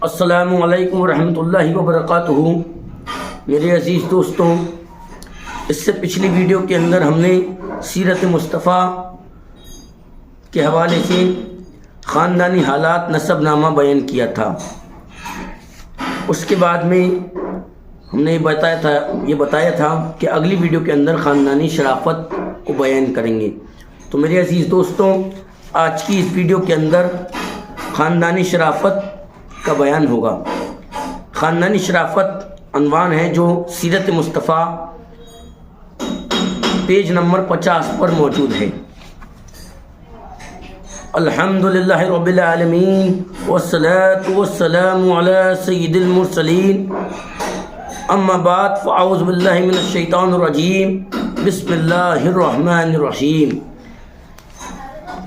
السلام علیکم ورحمۃ اللہ وبرکاتہ۔ میرے عزیز دوستوں، اس سے پچھلی ویڈیو کے اندر ہم نے سیرت مصطفیٰ کے حوالے سے خاندانی حالات نسب نامہ بیان کیا تھا۔ اس کے بعد میں ہم نے یہ بتایا تھا کہ اگلی ویڈیو کے اندر خاندانی شرافت کو بیان کریں گے۔ تو میرے عزیز دوستوں، آج کی اس ویڈیو کے اندر خاندانی شرافت کا بیان ہوگا۔ خاندانی شرافت عنوان ہے جو سیرت مصطفیٰ پیج نمبر 50 پر موجود ہے۔ الحمدللہ رب العالمین والصلاة والسلام علی سید المرسلین، اما بعد فاعوذ باللہ من الشیطان الرجیم، بسم اللہ الرحمن الرحیم۔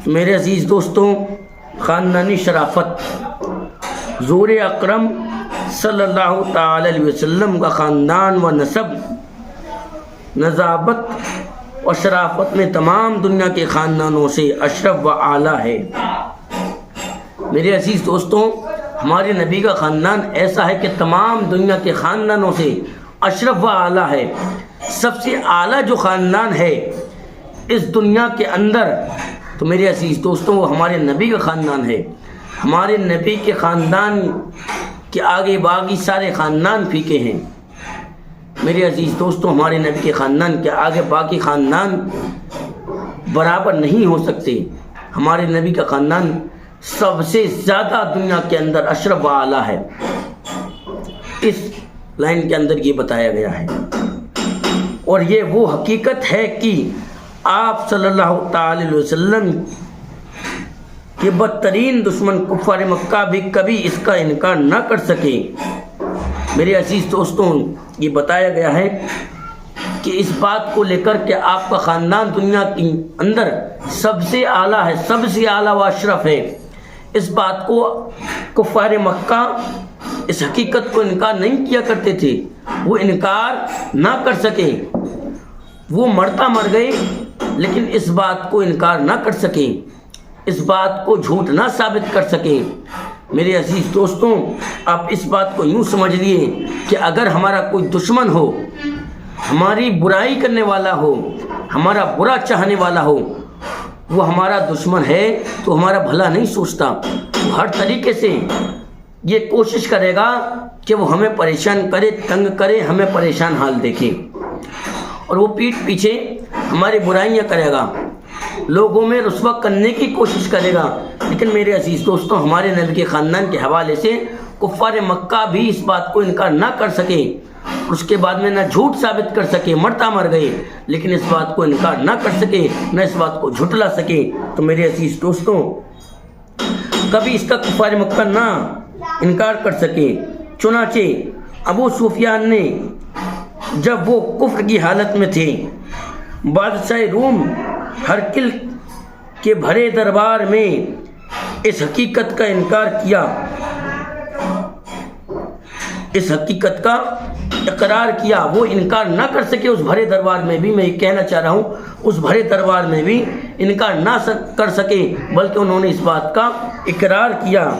میرے عزیز دوستوں، خاندانی شرافت حضور اکرم صلی اللہ تعالی علیہ وسلم کا خاندان و نسب نزابت اور شرافت میں تمام دنیا کے خاندانوں سے اشرف و اعلیٰ ہے۔ میرے عزیز دوستوں، ہمارے نبی کا خاندان ایسا ہے کہ تمام دنیا کے خاندانوں سے اشرف و اعلیٰ ہے۔ سب سے اعلیٰ جو خاندان ہے اس دنیا کے اندر، تو میرے عزیز دوستوں وہ ہمارے نبی کا خاندان ہے۔ ہمارے نبی کے خاندان کے آگے باقی سارے خاندان پھیکے ہیں۔ میرے عزیز دوستوں، ہمارے نبی کے خاندان کے آگے باقی خاندان برابر نہیں ہو سکتے۔ ہمارے نبی کا خاندان سب سے زیادہ دنیا کے اندر اشرف و اعلیٰ ہے۔ اس لائن کے اندر یہ بتایا گیا ہے، اور یہ وہ حقیقت ہے کہ آپ صلی اللہ تعالی علیہ وسلم کہ بدترین دشمن کفار مکہ بھی کبھی اس کا انکار نہ کر سکے۔ میرے عزیز دوستوں، یہ بتایا گیا ہے کہ اس بات کو لے کر کہ آپ کا خاندان دنیا کے اندر سب سے اعلیٰ ہے، سب سے اعلیٰ و اشرف ہے، اس بات کو کفار مکہ اس حقیقت کو انکار نہیں کیا کرتے تھے۔ وہ انکار نہ کر سکے، وہ مرتا مر گئے لیکن اس بات کو انکار نہ کر سکے، اس بات کو جھوٹ نہ ثابت کر سکے۔ میرے عزیز دوستوں، آپ اس بات کو یوں سمجھ لیے کہ اگر ہمارا کوئی دشمن ہو، ہماری برائی کرنے والا ہو، ہمارا برا چاہنے والا ہو، وہ ہمارا دشمن ہے تو ہمارا بھلا نہیں سوچتا، وہ ہر طریقے سے یہ کوشش کرے گا کہ وہ ہمیں پریشان کرے، تنگ کرے، ہمیں پریشان حال دیکھے، اور وہ پیٹھ پیچھے ہماری برائیاں کرے گا، لوگوں میں رسوا کرنے کی کوشش کرے گا۔ لیکن میرے عزیز دوستوں، ہمارے نبی کے خاندان کے حوالے سے کفار مکہ بھی اس بات کو انکار نہ کر سکے، اس کے بعد میں نہ جھوٹ ثابت کر سکے، مرتا مر گئے لیکن اس بات کو انکار نہ کر سکے، نہ اس بات کو جھٹلا سکے۔ تو میرے عزیز دوستوں، کبھی اس کا کفار مکہ نہ انکار کر سکے۔ چنانچہ ابو سفیان نے جب وہ کفر کی حالت میں تھے، بادشاہ روم ہرقل کے بھرے دربار میں اس حقیقت کا انکار کیا، اس حقیقت کا اقرار کیا۔ وہ انکار نہ کر سکے اس بھرے دربار میں بھی، میں یہ کہنا چاہ رہا ہوں، اس بھرے دربار میں بھی انکار نہ کر سکے، بلکہ انہوں نے اس بات کا اقرار کیا۔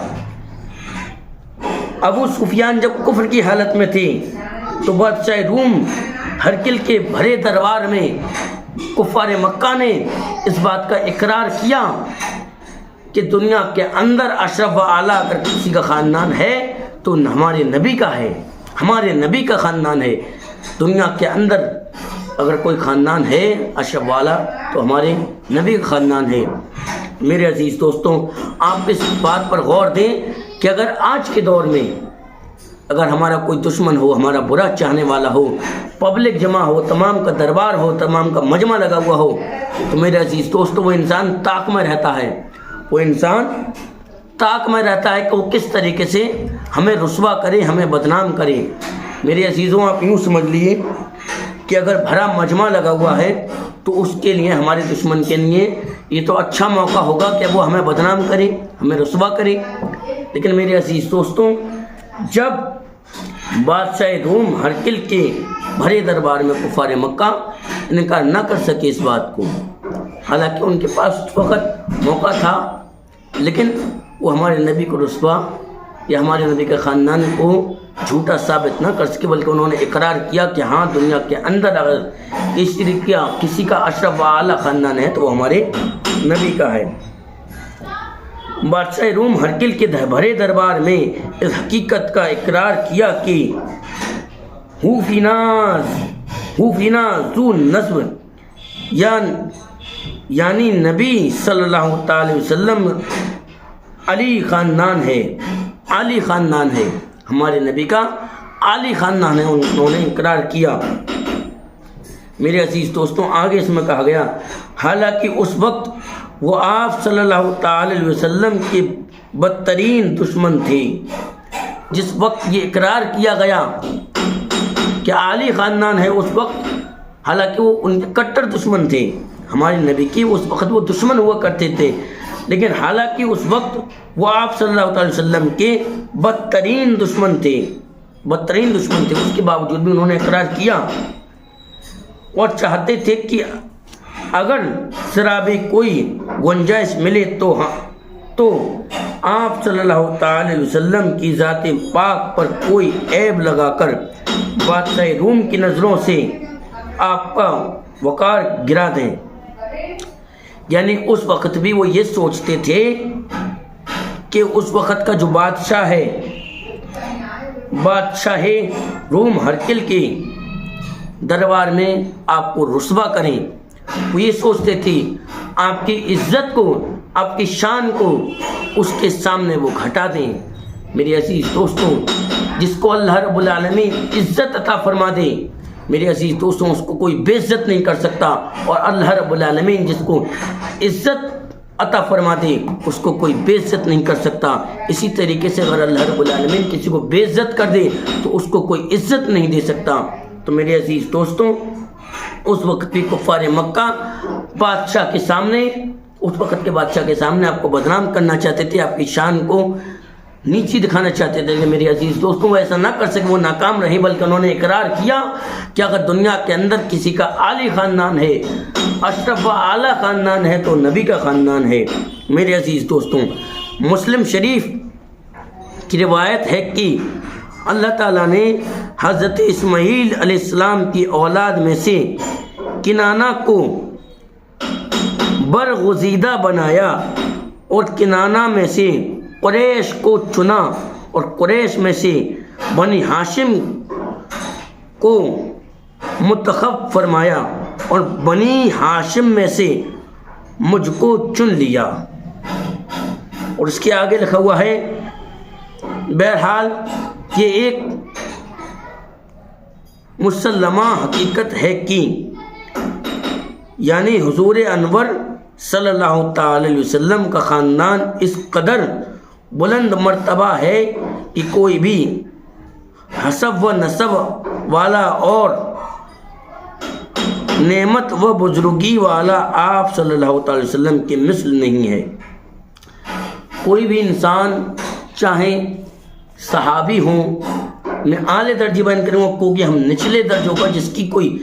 ابو سفیان جب کفر کی حالت میں تھے تو بادشاہ روم ہرقل کے بھرے دربار میں کفار مکہ نے اس بات کا اقرار کیا کہ دنیا کے اندر اشرف و اعلیٰ اگر کسی کا خاندان ہے تو ہمارے نبی کا ہے، ہمارے نبی کا خاندان ہے۔ دنیا کے اندر اگر کوئی خاندان ہے اشرف و اعلیٰ تو ہمارے نبی کا خاندان ہے۔ میرے عزیز دوستوں، آپ اس بات پر غور دیں کہ اگر آج کے دور میں اگر ہمارا کوئی دشمن ہو، ہمارا برا چاہنے والا ہو، پبلک جمع ہو، تمام کا دربار ہو، تمام کا مجمع لگا ہوا ہو، تو میرے عزیز دوستوں وہ انسان طاق میں رہتا ہے، وہ انسان طاق میں رہتا ہے کہ وہ کس طریقے سے ہمیں رسوا کرے، ہمیں بدنام کرے۔ میرے عزیزوں، آپ یوں سمجھ لیے کہ اگر بھرا مجمع لگا ہوا ہے تو اس کے لیے، ہمارے دشمن کے لیے یہ تو اچھا موقع ہوگا کہ وہ ہمیں بدنام کرے، ہمیں رسوا کرے۔ لیکن میرے عزیز دوستوں، جب بادشاہ روم ہرقل کے بھرے دربار میں کفار مکہ انکار نہ کر سکے اس بات کو، حالانکہ ان کے پاس وقت موقع تھا، لیکن وہ ہمارے نبی کو رسوا یہ ہمارے نبی کے خاندان کو جھوٹا ثابت نہ کر سکے، بلکہ انہوں نے اقرار کیا کہ ہاں دنیا کے اندر اگر کسی کا اشرف و اعلیٰ خاندان ہے تو وہ ہمارے نبی کا ہے۔ بادشاہ روم ہرقل کے بھرے دربار میں اس حقیقت کا اقرار کیا کہ ہو فینا ذو نسب، یعنی نبی صلی اللہ تعالی وسلم علی خاندان ہے، علی خاندان ہے، ہمارے نبی کا علی خاندان ہے، انہوں نے اقرار کیا۔ میرے عزیز دوستوں، آگے اس میں کہا گیا حالانکہ اس وقت وہ آپ صلی اللہ تعالی علیہ وسلم کے بدترین دشمن تھے۔ جس وقت یہ اقرار کیا گیا کہ علی خاندان ہے، اس وقت حالانکہ وہ ان کے کٹر دشمن تھے ہمارے نبی کی، اس وقت وہ دشمن ہوا کرتے تھے، لیکن حالانکہ اس وقت وہ آپ صلی اللہ علیہ وسلم کے بدترین دشمن تھے، اس کے باوجود بھی انہوں نے اقرار کیا اور چاہتے تھے کہ اگر ذرا بھی کوئی گنجائش ملے تو آپ صلی اللہ تعالی علیہ وسلم کی ذات پاک پر کوئی عیب لگا کر بادشاہ روم کی نظروں سے آپ کا وقار گرا دیں۔ یعنی اس وقت بھی وہ یہ سوچتے تھے کہ اس وقت کا جو بادشاہ ہے، بادشاہ روم ہرقل کے دربار میں آپ کو رسوا کریں۔ وہ یہ سوچتے تھے آپ کی عزت کو، آپ کی شان کو اس کے سامنے وہ گھٹا دیں۔ میرے عزیز دوستوں، جس کو اللہ رب العالمین عزت عطا فرما دے، میرے عزیز دوستوں، اس کو کوئی بے عزت نہیں کر سکتا، اور اللہ رب العالمین جس کو عزت عطا فرما دے اس کو کوئی بے عزت نہیں کر سکتا۔ اسی طریقے سے اگر اللہ رب العالمین کسی کو بے عزت کر دے تو اس کو کوئی عزت نہیں دے سکتا۔ تو میرے عزیز دوستوں، اس وقت بھی کفار مکہ بادشاہ کے سامنے، اس وقت کے بادشاہ کے سامنے آپ کو بدنام کرنا چاہتے تھے، آپ کی شان کو نیچی دکھانا چاہتے تھے۔ میرے عزیز دوستوں، وہ ایسا نہ کر سکے، وہ ناکام رہے، بلکہ انہوں نے اقرار کیا کہ اگر دنیا کے اندر کسی کا عالی خاندان ہے، اشرف و اعلیٰ خاندان ہے تو نبی کا خاندان ہے۔ میرے عزیز دوستوں، مسلم شریف کی روایت ہے کہ اللہ تعالیٰ نے حضرت اسماعیل علیہ السلام کی اولاد میں سے کنانہ کو برگزیدہ بنایا اور کنانہ میں سے قریش کو چنا، اور قریش میں سے بنی ہاشم کو منتخب فرمایا، اور بنی ہاشم میں سے مجھ کو چن لیا۔ اور اس کے آگے لکھا ہوا ہے، بہرحال یہ ایک مسلمہ حقیقت ہے کہ یعنی حضور انور صلی اللہ تعالی علیہ وسلم کا خاندان اس قدر بلند مرتبہ ہے کہ کوئی بھی حسب و نسب والا اور نعمت و بزرگی والا آپ صلی اللہ تعالی وسلم کے مثل نہیں ہے۔ کوئی بھی انسان چاہے صحابی ہوں، میں اعلی درجے بیان کروں گا کیونکہ ہم نچلے درجوں کا، جس کی کوئی،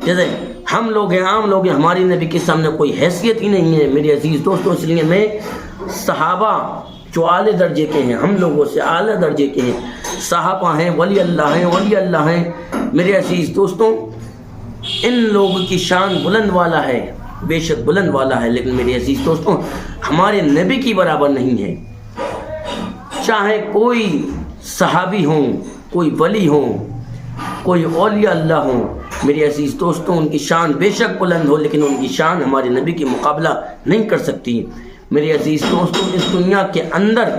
جیسے ہم لوگ ہیں، عام لوگ ہیں، ہماری نبی کے سامنے کوئی حیثیت ہی نہیں ہے میرے عزیز دوستوں۔ اس لیے میں صحابہ جو اعلی درجے کے ہیں، ہم لوگوں سے اعلی درجے کے ہیں، صحابہ ہیں، ولی اللہ ہیں میرے عزیز دوستوں، ان لوگوں کی شان بلند والا ہے، بے شک بلند والا ہے، لیکن میرے عزیز دوستوں ہمارے نبی کی برابر نہیں ہے۔ چاہے کوئی صحابی ہوں، کوئی ولی ہوں، کوئی اولیاء اللہ ہوں، میرے عزیز دوستوں ان کی شان بے شک بلند ہو، لیکن ان کی شان ہمارے نبی کی مقابلہ نہیں کر سکتی۔ میرے عزیز دوستوں، اس دنیا کے اندر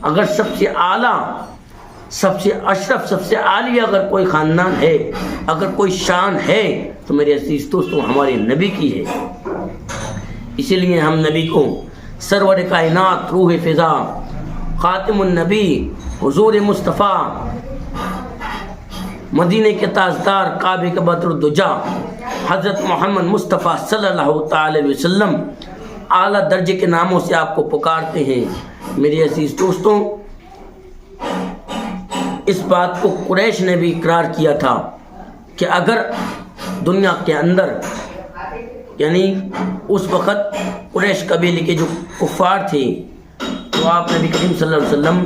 اگر سب سے اعلیٰ، سب سے اشرف، سب سے عالی اگر کوئی خاندان ہے، اگر کوئی شان ہے تو میرے عزیز دوستوں ہمارے نبی کی ہے۔ اسی لیے ہم نبی کو سرور کائنات، روح فضا، خاتم النبی، حضور مصطفیٰ، مدینے کے تاجدار، کعبے کے بدر الدجا، حضرت محمد مصطفیٰ صلی اللہ تعالی علیہ وسلم اعلیٰ درجے کے ناموں سے آپ کو پکارتے ہیں۔ میرے عزیز دوستوں، اس بات کو قریش نے بھی اقرار کیا تھا کہ اگر دنیا کے اندر، یعنی اس وقت قریش قبیلے کے جو کفار تھے، تو آپ نبی کریم صلی اللہ علیہ وسلم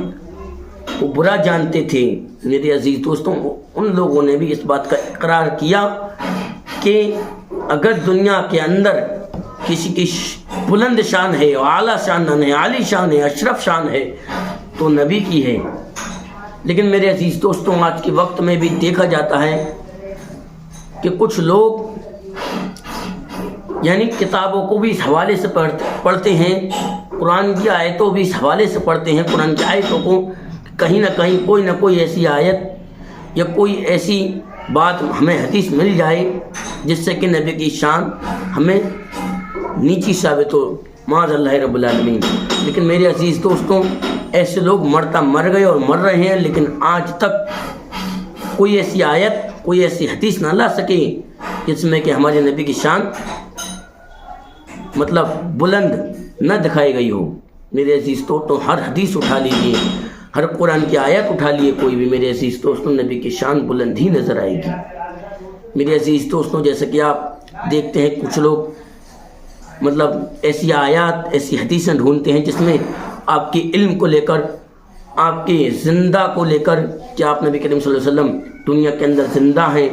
وہ برا جانتے تھے، میرے عزیز دوستوں ان لوگوں نے بھی اس بات کا اقرار کیا کہ اگر دنیا کے اندر کسی کی بلند شان ہے، اعلیٰ شان ہے، عالی شان ہے، اشرف شان ہے تو نبی کی ہے۔ لیکن میرے عزیز دوستوں آج کے وقت میں بھی دیکھا جاتا ہے کہ کچھ لوگ یعنی کتابوں کو بھی اس حوالے سے پڑھتے ہیں، قرآن کی آیتوں بھی اس حوالے سے پڑھتے ہیں، قرآن کی آیتوں کو کہیں نہ کہیں کوئی نہ کوئی ایسی آیت یا کوئی ایسی بات ہمیں حدیث مل جائے جس سے کہ نبی کی شان ہمیں نیچی ثابت ہو، معاذ اللہ رب العالمین۔ لیکن میرے عزیز دوستوں ایسے لوگ مر گئے اور مر رہے ہیں، لیکن آج تک کوئی ایسی آیت کوئی ایسی حدیث نہ لا سکے جس میں کہ ہمارے نبی کی شان مطلب بلند نہ دکھائی گئی ہو۔ میرے عزیز دوستوں ہر حدیث اٹھا لیجیے، ہر قرآن کی آیت اٹھا لیے، کوئی بھی میرے عزیز دوستوں نبی کی شان بلند ہی نظر آئے گی۔ میرے عزیز دوستوں جیسے کہ آپ دیکھتے ہیں کچھ لوگ مطلب ایسی آیات ایسی حدیثیں ڈھونڈتے ہیں جس میں آپ کے علم کو لے کر، آپ کے زندہ کو لے کر کہ آپ نبی کریم صلی اللہ علیہ وسلم دنیا کے اندر زندہ ہیں،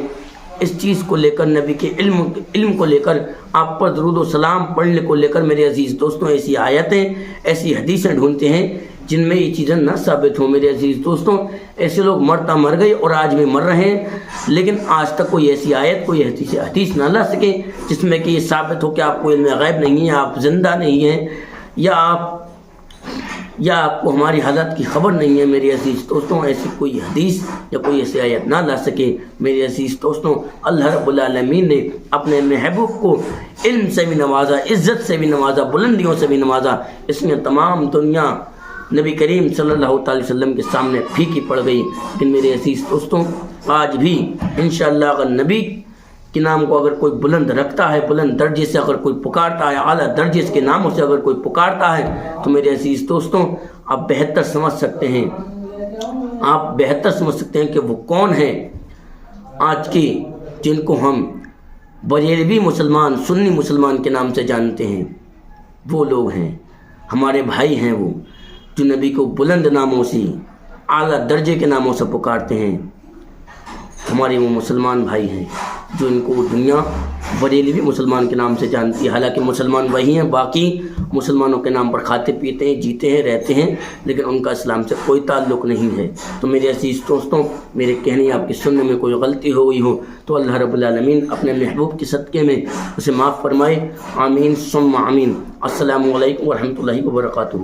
اس چیز کو لے کر نبی کے علم کو لے کر آپ پر درود و سلام پڑھنے کو لے کر میرے عزیز دوستوں ایسی آیتیں ایسی حدیثیں ڈھونڈتے ہیں جن میں یہ چیزیں نہ ثابت ہوں۔ میرے عزیز دوستوں ایسے لوگ مر گئے اور آج بھی مر رہے ہیں، لیکن آج تک کوئی ایسی آیت کوئی حدیث نہ لا سکے جس میں کہ یہ ثابت ہو کہ آپ کو علم غیب نہیں ہے، آپ زندہ نہیں ہیں، یا آپ کو ہماری حالت کی خبر نہیں ہے۔ میرے عزیز دوستوں ایسی کوئی حدیث یا کوئی ایسی آیت نہ لا سکے۔ میرے عزیز دوستوں اللہ رب العالمین نے اپنے محبوب کو علم سے بھی نوازا، عزت سے بھی نوازا، بلندیوں سے بھی نوازا، اس میں تمام دنیا نبی کریم صلی اللہ تعالی وسلم کے سامنے پھیکی پڑ گئی۔ لیکن میرے عزیز دوستوں آج بھی انشاءاللہ اگر نبی کے نام کو اگر کوئی بلند رکھتا ہے، بلند درجے سے اگر کوئی پکارتا ہے، اعلیٰ درجے کے ناموں سے اگر کوئی پکارتا ہے تو میرے عزیز دوستوں آپ بہتر سمجھ سکتے ہیں، کہ وہ کون ہیں آج کے جن کو ہم بریلوی مسلمان سنی مسلمان کے نام سے جانتے ہیں۔ وہ لوگ ہیں ہمارے بھائی ہیں، وہ جو نبی کو بلند ناموں سے اعلیٰ درجے کے ناموں سے پکارتے ہیں، ہمارے وہ مسلمان بھائی ہیں جو ان کو دنیا بریلوی مسلمان کے نام سے جانتی ہے۔ حالانکہ مسلمان وہی ہیں، باقی مسلمانوں کے نام پر کھاتے پیتے ہیں، جیتے ہیں، رہتے ہیں، لیکن ان کا اسلام سے کوئی تعلق نہیں ہے۔ تو میرے عزیز دوستوں میرے کہنے آپ کی سننے میں کوئی غلطی ہو گئی ہو تو اللہ رب العالمین اپنے محبوب کے صدقے میں اسے معاف فرمائے، آمین ثم آمین۔ السلام علیکم ورحمۃ اللہ وبرکاتہ۔